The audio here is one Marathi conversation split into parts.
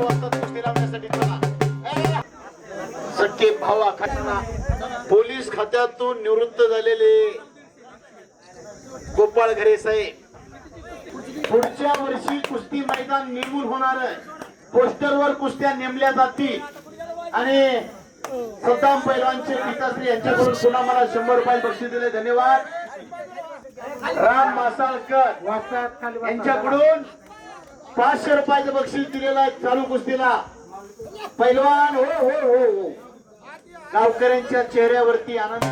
वाजता कुस्ती लावण्यासाठी चला. सख्खे भाव आखाडा पोलीस खात्यातून निवृत्त झालेले गोपाळ घरे साहेब पुढच्या वर्षी कुस्ती मैदान नेमून होणार आहे. पोस्टरवर कुस्त्या नेमल्या जातील आणि सद्दाम पैलवानचे पिताश्री यांच्याकडून पुन्हा मला 100 रुपये बक्षीस दिले. धन्यवाद. राम मासाळकर यांच्याकडून 500 रुपयाचं बक्षीस दिलेलं आहे चालू कुस्तीला. पैलवान हो हो हो हो. गावकऱ्यांच्या चेहऱ्यावरती आनंद.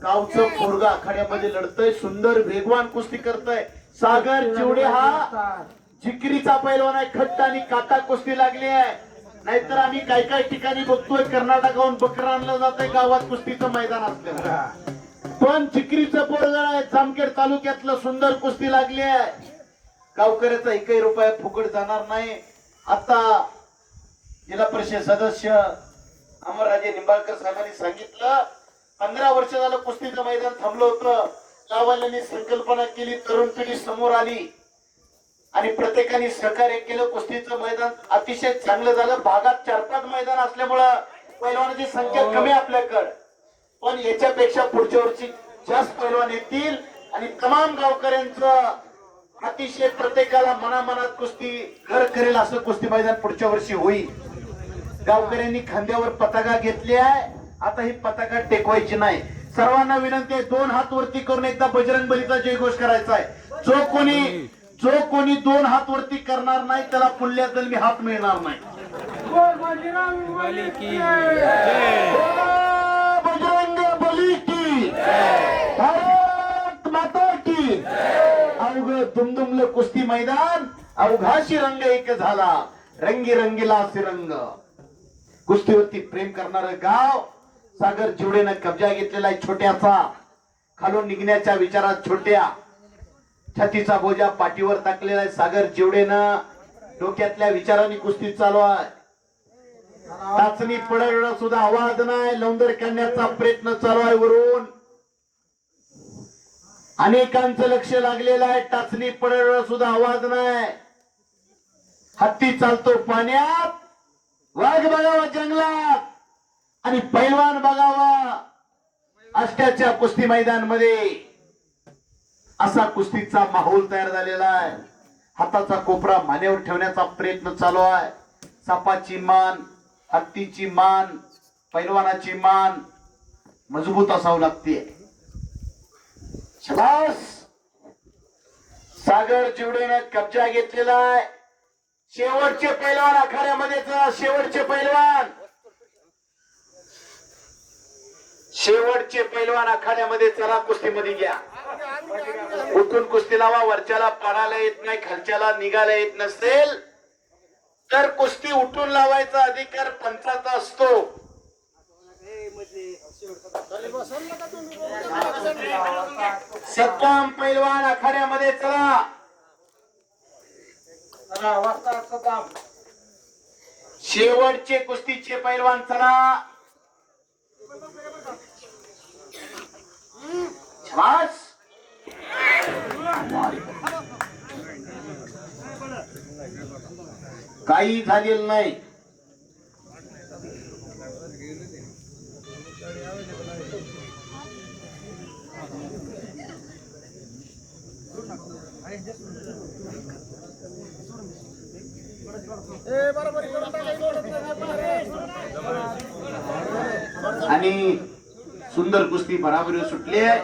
गावचं पोरगा आखाड्यामध्ये लढतय. सुंदर वेगवान कुस्ती करतय. सागर चिवडे हा जिकरीचा पैलवान आहे. खट्ट आणि काटा कुस्ती लागली आहे. नाहीतर आम्ही काही काही ठिकाणी बघतोय कर्नाटकाहून बकरा आणलं जातंय गावात कुस्तीचं मैदान असल्यामुळे. पण जिकरीचं पोरगा आहे. जामखेड तालुक्यातलं सुंदर कुस्ती लागली आहे. गावकऱ्याचा 1 रुपया फुकट जाणार नाही. आता जिल्हा परिषद सदस्य अमरराजे निंबाळकर साहेबांनी सांगितलं 15 वर्ष झालं कुस्तीचं मैदान थांबलं होतं. गाववाल्यांनी संकल्पना केली. तरुण पिढी समोर आली आणि प्रत्येकाने सहकार्य केलं. कुस्तीचं मैदान अतिशय चांगलं झालं. भागात 4-5 मैदान असल्यामुळं पैलवानाची संख्या कमी आपल्याकडे. पण याच्यापेक्षा पुढच्या वर्षी जास्त पैलवान येतील आणि तमाम गावकऱ्यांचं अतिशय प्रत्येकाला मनामनात कुस्ती घर करेल असं कुस्ती मैदान पुढच्या वर्षी होईल. गावकऱ्यांनी खांद्यावर पताका घेतली आहे. आता ही पताका टेकवायची नाही. सर्वांना विनंती आहे 2 हात वरती करून एकदा बजरंग बलीचा जयघोष करायचा आहे. जो कोणी 2 हात वरती करणार नाही त्याला पुढल्या जन्मी हात मिळणार नाही. बजरंग बली की भारत माता की. अवघ दुमदुमलं कुस्ती मैदान अवघाशी रंग एक झाला. रंगी रंगीला रंग. कुस्तीवरती प्रेम करणारं गाव सागर चिवडेनं कब्जा घेतलेला आहे. छोट्याचा खालून निघण्याच्या विचारात छोट्या छातीचा बोजा पाठीवर टाकलेला आहे. सागर चिवडेनं डोक्यातल्या विचारांनी कुस्ती चालू आहे. टाचणी पडळ सुद्धा आवाज नाही. लवंदर करण्याचा प्रयत्न चालू आहे. वरून अनेकांचं लक्ष लागलेलं आहे. टाचणी पडळ सुद्धा आवाज नाही. हत्ती चालतो पाण्यात. वाघ बघावा जंगलात आणि पैलवान बघावा अष्ट्याच्या कुस्ती मैदान मध्ये. असा कुस्तीचा माहोल तयार झालेला आहे. हाताचा कोपरा मानेवर ठेवण्याचा प्रयत्न चालू आहे. सापाची मान, हत्तीची मान, पैलवानाची मान मजबूत असावं लागते. शबास. सागर चिवडेनं कब्जा घेतलेला आहे. शेवटचे पैलवान आखाड्यामध्ये. शेवटचे पैलवान आखाड्यामध्ये चला कुस्तीमध्ये घ्या. उठून कुस्ती लावा. वरच्याला पाडायला येत नाही, खालच्याला निघायला येत नसेल तर कुस्ती उठून लावायचा अधिकार पंचाचा असतो. सद्दाम पैलवान आखाड्यामध्ये चला. शेवटचे कुस्तीचे पैलवान चला. काही झालेलं नाही. आणि सुंदर कुस्ती बराबरी सुटली आहे.